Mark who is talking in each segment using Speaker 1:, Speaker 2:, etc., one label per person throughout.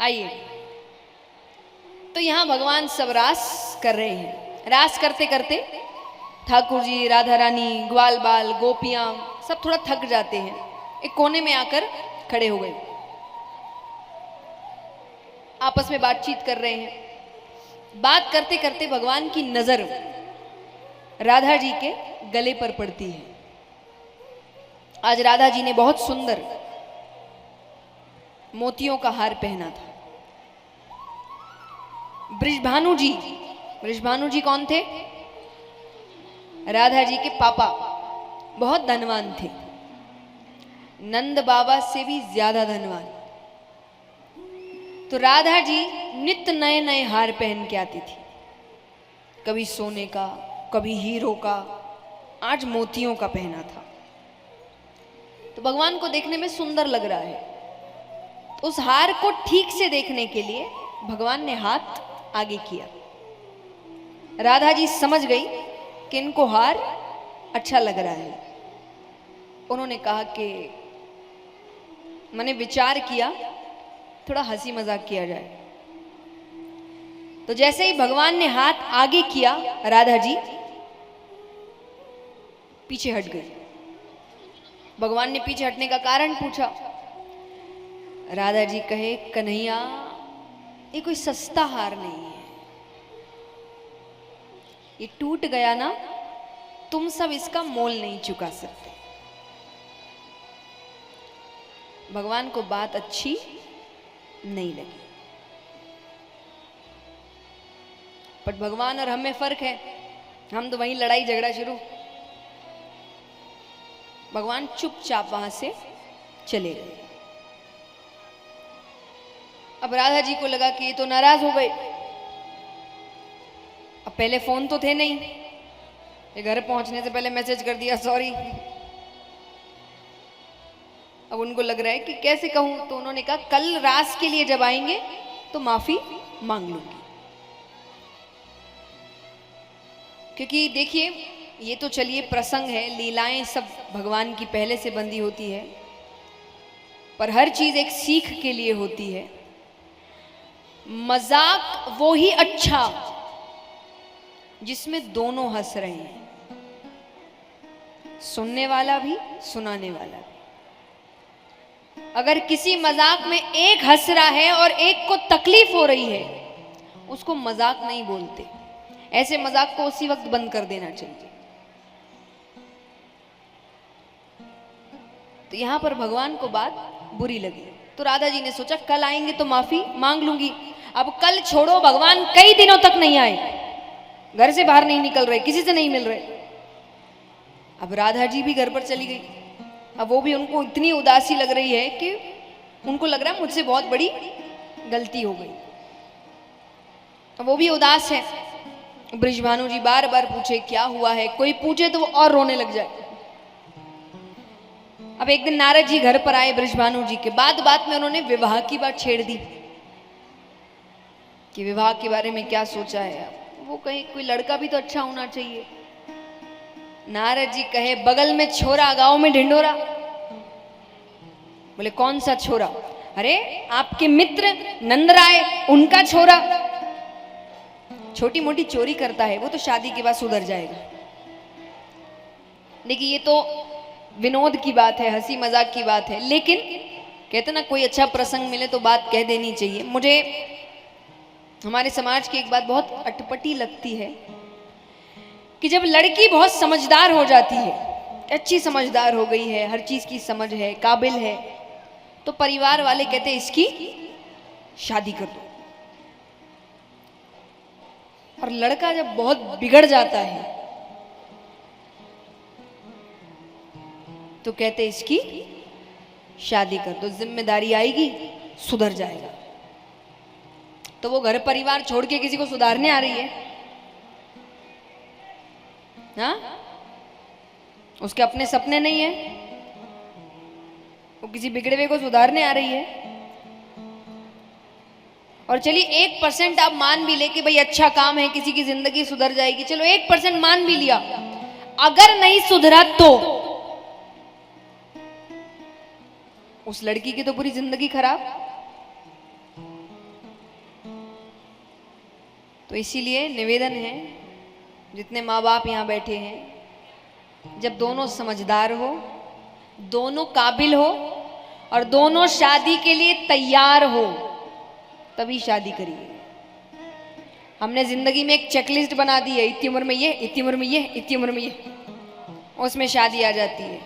Speaker 1: आइए, तो यहाँ भगवान सब रास कर रहे हैं। रास करते करते ठाकुर जी, राधा रानी, ग्वाल बाल, गोपियां सब थोड़ा थक जाते हैं। एक कोने में आकर खड़े हो गए, आपस में बातचीत कर रहे हैं। बात करते करते भगवान की नजर राधा जी के गले पर पड़ती है। आज राधा जी ने बहुत सुंदर मोतियों का हार पहना था। बृषभानु जी कौन थे? राधा जी के पापा, बहुत धनवान थे, नंद बाबा से भी ज्यादा धनवान। तो राधा जी नित्य नए नए हार पहन के आती थी, कभी सोने का, कभी हीरो का, आज मोतियों का पहना था। तो भगवान को देखने में सुंदर लग रहा है। तो उस हार को ठीक से देखने के लिए भगवान ने हाथ आगे किया। राधा जी समझ गई कि इनको हार अच्छा लग रहा है। उन्होंने कहा कि मैंने विचार किया थोड़ा हंसी मजाक किया जाए। तो जैसे ही भगवान ने हाथ आगे किया, राधा जी पीछे हट गई। भगवान ने पीछे हटने का कारण पूछा। राधा जी कहे, कन्हैया ये कोई सस्ता हार नहीं है, ये टूट गया ना, तुम सब इसका मोल नहीं चुका सकते। भगवान को बात अच्छी नहीं लगी। पर भगवान और हमें फर्क है, हम तो वहीं लड़ाई झगड़ा शुरू। भगवान चुपचाप वहां से चले गए। अब राधा जी को लगा कि ये तो नाराज हो गए। अब पहले फोन तो थे नहीं, ये घर पहुंचने से पहले मैसेज कर दिया सॉरी। अब उनको लग रहा है कि कैसे कहूं, तो उन्होंने कहा कल रास के लिए जब आएंगे तो माफी मांग लूंगी। क्योंकि देखिए, ये तो चलिए प्रसंग है, लीलाएं सब भगवान की पहले से बंधी होती है, पर हर चीज एक सीख के लिए होती है। मजाक वो ही अच्छा जिसमें दोनों हंस रहे हैं, सुनने वाला भी, सुनाने वाला भी। अगर किसी मजाक में एक हंस रहा है और एक को तकलीफ हो रही है, उसको मजाक नहीं बोलते। ऐसे मजाक को उसी वक्त बंद कर देना चाहिए। तो यहां पर भगवान को बात बुरी लगी। तो राधा जी ने सोचा कल आएंगे तो माफी मांग लूंगी। अब कल छोड़ो, भगवान कई दिनों तक नहीं आए, घर से बाहर नहीं निकल रहे, किसी से नहीं मिल रहे। अब राधा जी भी घर पर चली गई। अब वो भी, उनको इतनी उदासी लग रही है कि उनको लग रहा है मुझसे बहुत बड़ी गलती हो गई। अब वो भी उदास है। बृषभानु जी बार बार पूछे क्या हुआ है, कोई पूछे तो वो और रोने लग जाए। अब एक दिन नारद जी घर पर आए बृषभानु जी के। बात में उन्होंने विवाह की बात छेड़ दी कि विवाह के बारे में क्या सोचा है। वो कहे कोई लड़का भी तो अच्छा होना चाहिए। नारद जी कहे बगल में छोरा, गांव में ढिंडोरा। बोले कौन सा छोरा? अरे आपके मित्र नंदराय, उनका छोरा। छोटी मोटी चोरी करता है, वो तो शादी के बाद सुधर जाएगा। देखिए ये तो विनोद की बात है, हंसी मजाक की बात है, लेकिन कहते ना कोई अच्छा प्रसंग मिले तो बात कह देनी चाहिए। मुझे हमारे समाज की एक बात बहुत अटपटी लगती है कि जब लड़की बहुत समझदार हो जाती है, अच्छी समझदार हो गई है, हर चीज की समझ है, काबिल है, तो परिवार वाले कहते हैं इसकी शादी कर दो। और लड़का जब बहुत बिगड़ जाता है तो कहते इसकी शादी कर दो, जिम्मेदारी आएगी, सुधर जाएगा। तो वो घर परिवार छोड़ के किसी को सुधारने आ रही है? हाँ, उसके अपने सपने नहीं है, वो किसी बिगड़े हुए को सुधारने आ रही है। और चलिए 1% आप मान भी ले कि भाई अच्छा काम है, किसी की जिंदगी सुधर जाएगी, चलो 1% मान भी लिया। अगर नहीं सुधरा तो उस लड़की की तो पूरी जिंदगी खराब। तो इसीलिए निवेदन है, जितने माँ बाप यहाँ बैठे हैं, जब दोनों समझदार हो, दोनों काबिल हो और दोनों शादी के लिए तैयार हो, तभी शादी करिए। हमने जिंदगी में एक चेकलिस्ट बना दी है, इतनी उम्र में ये, इतनी उम्र में ये, इतनी उम्र में ये, उसमें शादी आ जाती है।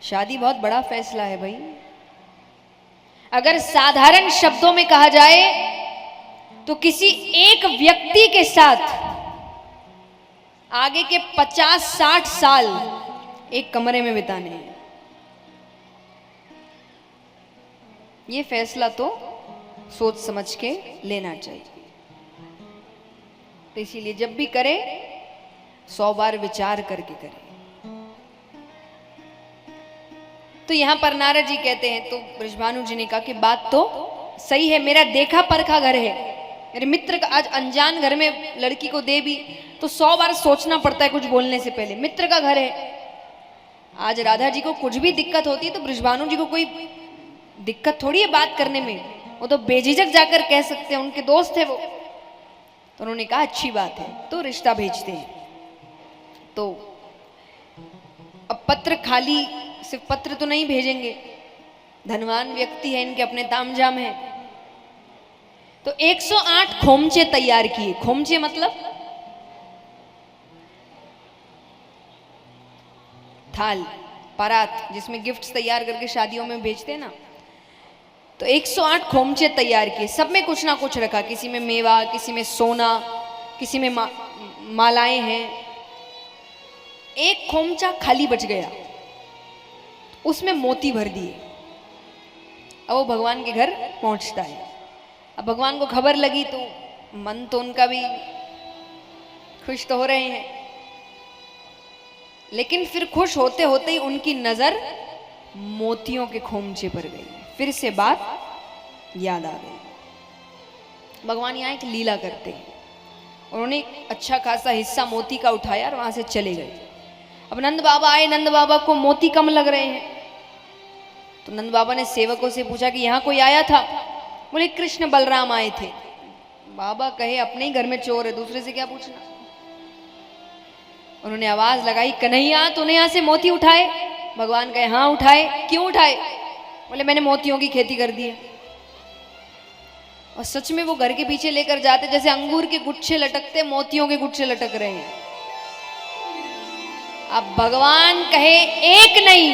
Speaker 1: शादी बहुत बड़ा फैसला है भाई। अगर साधारण शब्दों में कहा जाए तो किसी एक व्यक्ति के साथ आगे के 50-60 साल एक कमरे में बिताने हैं। ये फैसला तो सोच समझ के लेना चाहिए। तो इसीलिए जब भी करे 100 बार विचार करके करे। तो यहां पर नारद जी कहते हैं, तो बृषभानु जी ने कहा कि बात तो सही है, मेरा देखा परखा घर है, मेरे मित्र का, आज अनजान घर में लड़की को दे भी तो 100 बार सोचना पड़ता है कुछ बोलने से पहले। मित्र का घर है। आज राधा जी को कुछ भी दिक्कत होती है तो बृषभानु जी को कोई दिक्कत थोड़ी है बात करने में, वो तो बेझिझक जाकर कह सकते हैं, उनके दोस्त है वो। तो उन्होंने कहा अच्छी बात है, तो रिश्ता भेजते हैं। तो अब पत्र खाली, सिर्फ पत्र तो नहीं भेजेंगे, धनवान व्यक्ति है, इनके अपने तामझाम है। तो 108 खोमचे तैयार किए। खोमचे मतलब थाल, परात, जिसमें गिफ्ट्स तैयार करके शादियों में भेजते हैं ना। तो 108 खोमचे तैयार किए, सब में कुछ ना कुछ रखा, किसी में मेवा, किसी में सोना, किसी में मालाएं हैं। एक खोमचा खाली बच गया, उसमें मोती भर दिए। अब वो भगवान के घर पहुंचता है। अब भगवान को खबर लगी तो मन तो उनका भी खुश तो हो रहे हैं, लेकिन फिर खुश होते होते ही उनकी नजर मोतियों के खोमचे पर गई। फिर से बात याद आ गई। भगवान यहाँ एक लीला करते हैं। उन्होंने अच्छा खासा हिस्सा मोती का उठाया और वहां से चले गए। अब नंद बाबा आए, नंद बाबा को मोती कम लग रहे हैं। तो नंद बाबा ने सेवकों से पूछा कि यहाँ कोई आया था? बोले कृष्ण बलराम आए थे। बाबा कहे अपने ही घर में चोर है, दूसरे से क्या पूछना। उन्होंने आवाज लगाई, कन्हैया तूने यहाँ से मोती उठाए? भगवान कहे हाँ उठाए। क्यों उठाए? बोले मैंने मोतियों की खेती कर दी है। और सच में वो घर के पीछे लेकर जाते, जैसे अंगूर के गुच्छे लटकते, मोतियों के गुच्छे लटक रहे हैं। अब भगवान कहे एक नहीं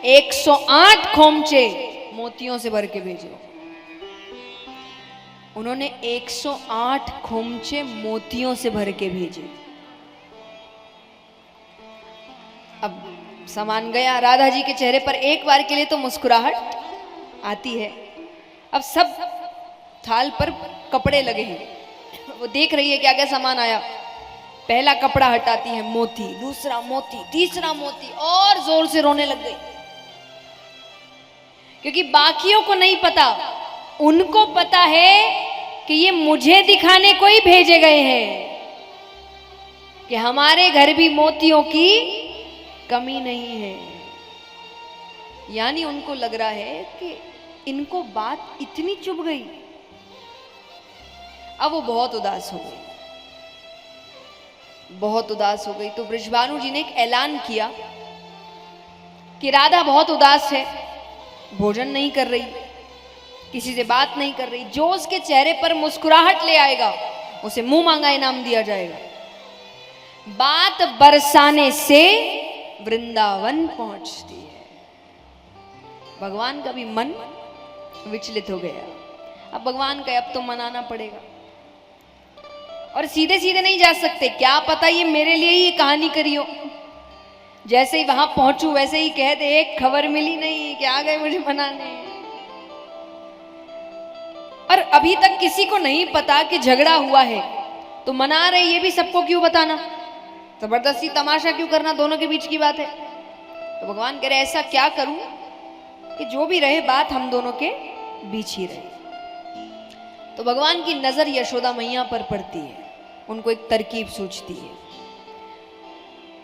Speaker 1: 108 खोमचे मोतियों से भर के भेजो। उन्होंने 108 खोमचे मोतियों से भर के भेजे। अब सामान गया। राधा जी के चेहरे पर एक बार के लिए तो मुस्कुराहट आती है। अब सब थाल पर कपड़े लगे हैं, वो देख रही है क्या क्या सामान आया। पहला कपड़ा हटाती है, मोती, दूसरा मोती, तीसरा मोती, और जोर से रोने लग गई। क्योंकि बाकियों को नहीं पता, उनको पता है कि ये मुझे दिखाने को ही भेजे गए हैं कि हमारे घर भी मोतियों की कमी नहीं है। यानी उनको लग रहा है कि इनको बात इतनी चुभ गई। अब वो बहुत उदास हो गई, बहुत उदास हो गई। तो बृषभानु जी ने एक ऐलान किया कि राधा बहुत उदास है, भोजन नहीं कर रही, किसी से बात नहीं कर रही। जो उसके चेहरे पर मुस्कुराहट ले आएगा उसे मुंह मांगा इनाम दिया जाएगा। बात बरसाने से वृंदावन पहुंचती है। भगवान का भी मन विचलित हो गया। अब भगवान का अब तो मनाना पड़ेगा, और सीधे सीधे नहीं जा सकते। क्या पता ये मेरे लिए ही ये कहानी करी हो। जैसे ही वहां पहुंचू वैसे ही कह दे एक खबर मिली नहीं कि आ गए मुझे मनाने। और अभी तक किसी को नहीं पता कि झगड़ा हुआ है, तो मना रहे ये भी सबको क्यों बताना, जबरदस्ती तमाशा क्यों करना, दोनों के बीच की बात है। तो भगवान कह रहे ऐसा क्या करूं कि जो भी रहे बात हम दोनों के बीच ही रहे। तो भगवान की नजर यशोदा मैया पर पड़ती है। उनको एक तरकीब सूझती है।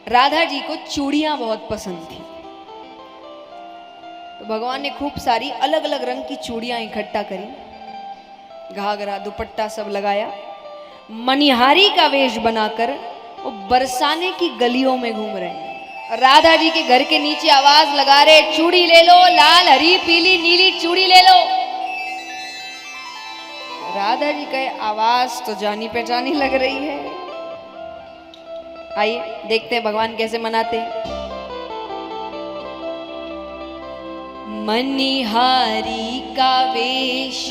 Speaker 1: राधा जी को चूड़ियां बहुत पसंद थी, तो भगवान ने खूब सारी अलग अलग रंग की चूड़ियां इकट्ठा करी, घाघरा दुपट्टा सब लगाया मनिहारी का वेश बनाकर वो बरसाने की गलियों में घूम रहे हैं। राधा जी के घर के नीचे आवाज लगा रहे, चूड़ी ले लो, लाल हरी पीली नीली चूड़ी ले लो। राधा जी का आवाज तो जानी पहचानी लग रही है। आइए देखते हैं भगवान कैसे मनाते हैं। मनिहारी का वेश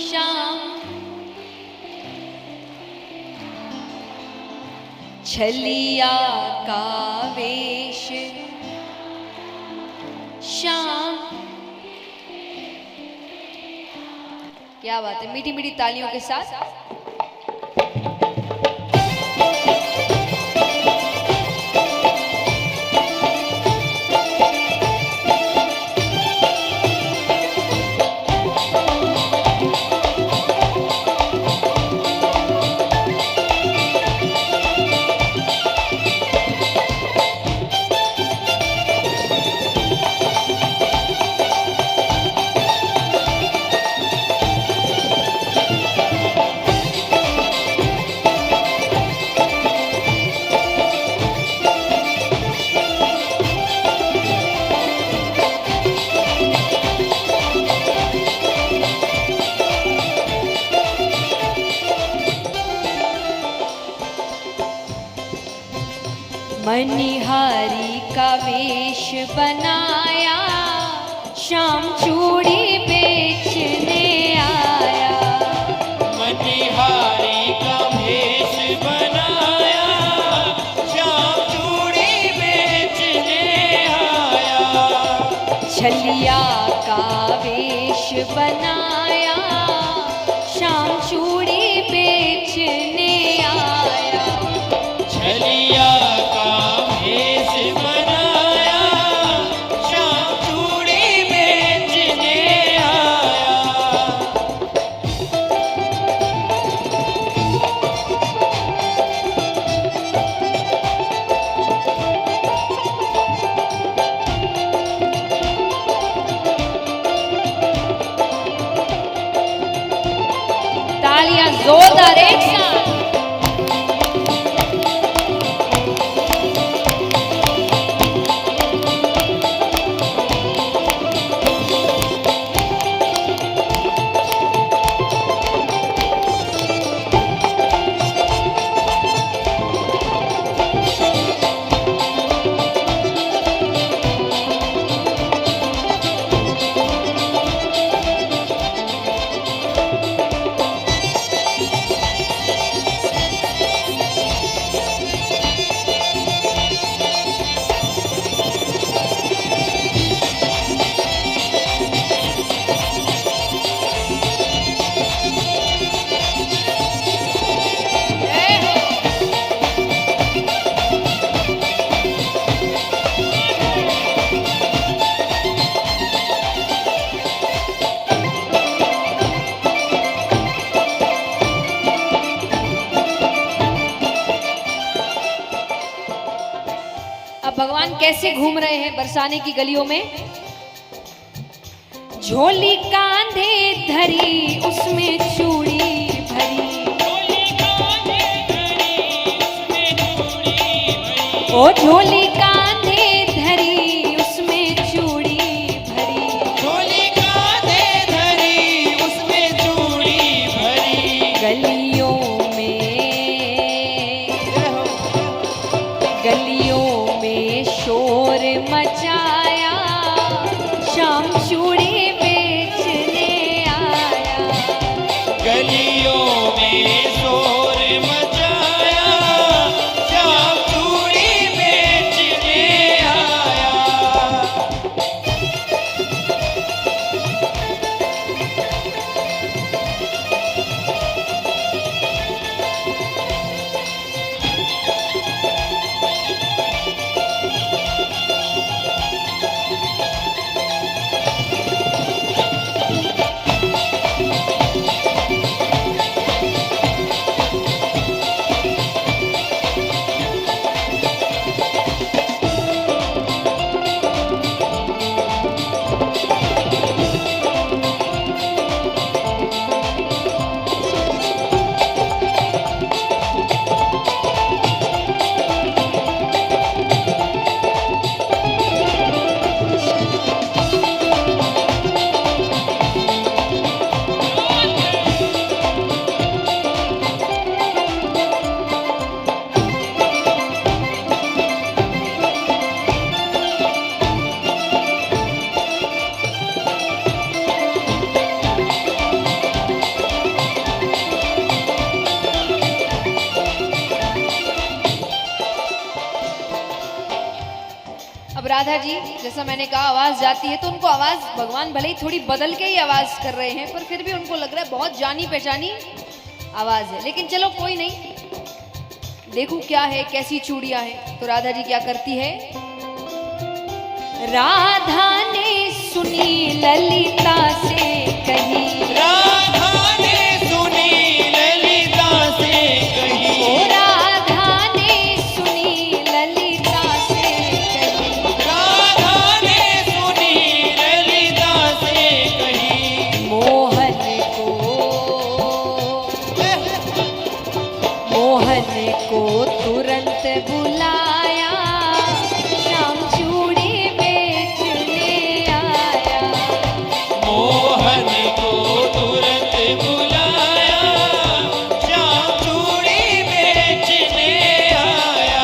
Speaker 1: श्याम, छलिया का वेश श्याम। क्या बात है, मीठी मीठी तालियों के साथ। मनिहारी का वेश बनाया, श्याम चूड़ी बेचने आया।
Speaker 2: मनिहारी का वेश बनाया, श्याम चूड़ी बेचने आया।
Speaker 1: छलिया का वेश बनाया, श्याम चूड़ी बेचने आया।
Speaker 2: छलिया का वेश बनाया, श्याम चूड़ी बेचने आया।
Speaker 1: तालियां जोरदार एक साथ। अब भगवान कैसे घूम रहे हैं बरसाने की गलियों में। झोली कांधे धरी उसमें चूड़ी भरी, ओ झोली कांधे धरी उसमें चूड़ी भरी।
Speaker 2: झोली कांधे धरी उसमें चूड़ी भरी।
Speaker 1: गलियों में शोर मचाया, श्याम चूड़ी बेचने आया।
Speaker 2: गलियों में शोर मचाया, श्याम चूड़ी बेचने
Speaker 1: राधा जी, जैसा मैंने कहा आवाज जाती है तो उनको आवाज भगवान भले ही थोड़ी बदल के ही आवाज कर रहे हैं, पर फिर भी उनको लग रहा है बहुत जानी पहचानी आवाज है। लेकिन चलो कोई नहीं, देखो क्या है, कैसी चूड़ियां हैं। तो राधा जी क्या करती है, राधा ने सुनी ललिता से कही,
Speaker 2: राधा ने सुनी ललिता से कही,
Speaker 1: ओ राधा ने सुनी ललिता से कही,
Speaker 2: राधा ने सुनी ललिता से कही,
Speaker 1: मोहन को तुरंत बुलाया, श्याम चूड़ी बेचने आया।
Speaker 2: मोहन को तुरंत बुलाया, श्याम चूड़ी बेचने आया।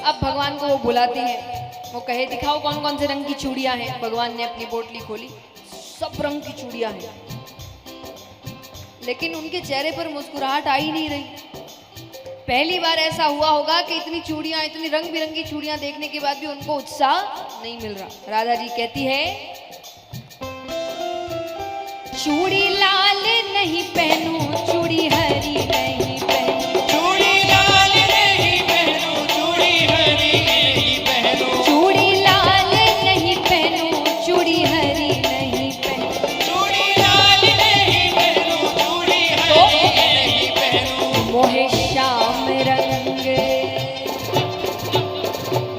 Speaker 1: अब भगवान को वो बुलाती है, वो कहे दिखाओ कौन कौन से रंग की चूड़ियां हैं। भगवान ने अपनी पोटली खोली, सब रंग की चूड़ियां हैं, लेकिन उनके चेहरे पर मुस्कुराहट आ ही नहीं रही। पहली बार ऐसा हुआ होगा कि इतनी चूड़ियां, इतनी रंग बिरंगी चूड़ियां देखने के बाद भी उनको उत्साह नहीं मिल रहा। राधा जी कहती है, चूड़ी लाल नहीं पहनूं, चूड़ी हरी नहीं पहनूं,
Speaker 2: चूड़ी लाल नहीं पहनूं, चूड़ी हरी नहीं पहनूं,
Speaker 1: चूड़ी लाल नहीं पहनूं, चूड़ी हरी नहीं पहनूं,
Speaker 2: चूड़ी लाल नहीं पहनूं, चूड़ी हरी नहीं पहनूं।
Speaker 1: मोहे श्याम रंग,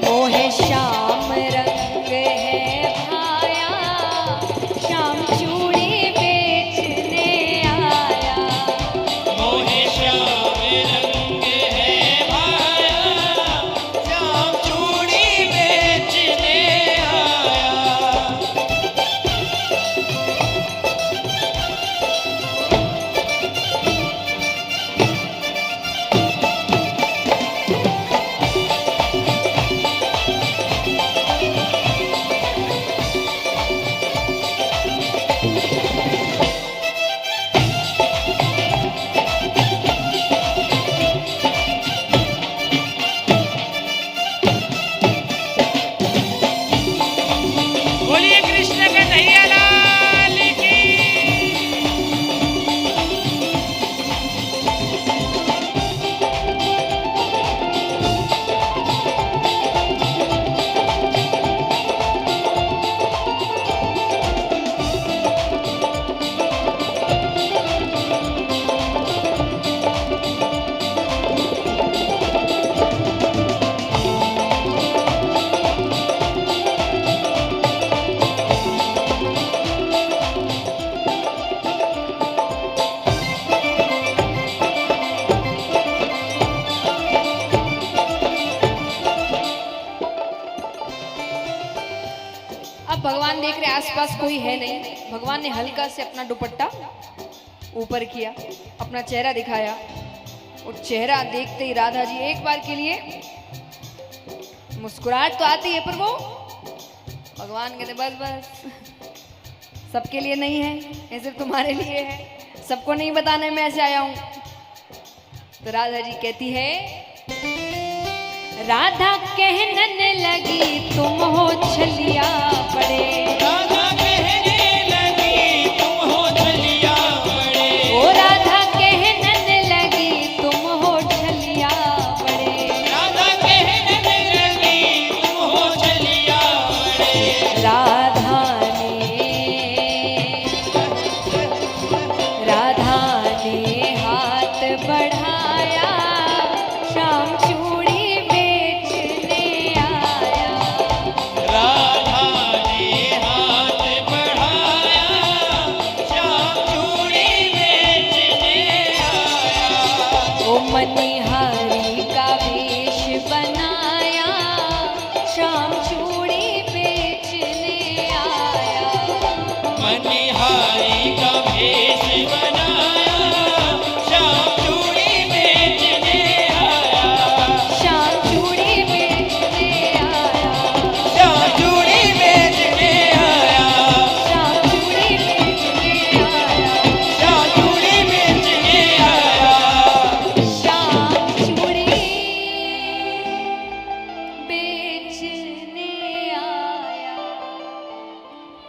Speaker 1: मोहे श्याम रंग है भाया, श्याम चूड़ी बेचने आया।
Speaker 2: मोहे श्याम रंग है भाया, श्याम चूड़ी बेचने आया। बोलिए कृष्ण कन्हैया लाल की।
Speaker 1: अब भगवान देख रहे आसपास कोई है नहीं। भगवान ने हल्का से अपना दुपट्टा ऊपर किया, अपना चेहरा दिखाया, और चेहरा देखते ही राधा जी एक बार के लिए मुस्कुराहट तो आती है, पर वो भगवान कहते बस बस, सबके लिए नहीं है, ये सिर्फ तुम्हारे लिए है। सबको नहीं बताने में ऐसे आया हूं। तो राधा जी कहती है, राधा कहने लगी तुम हो छलिया बड़े,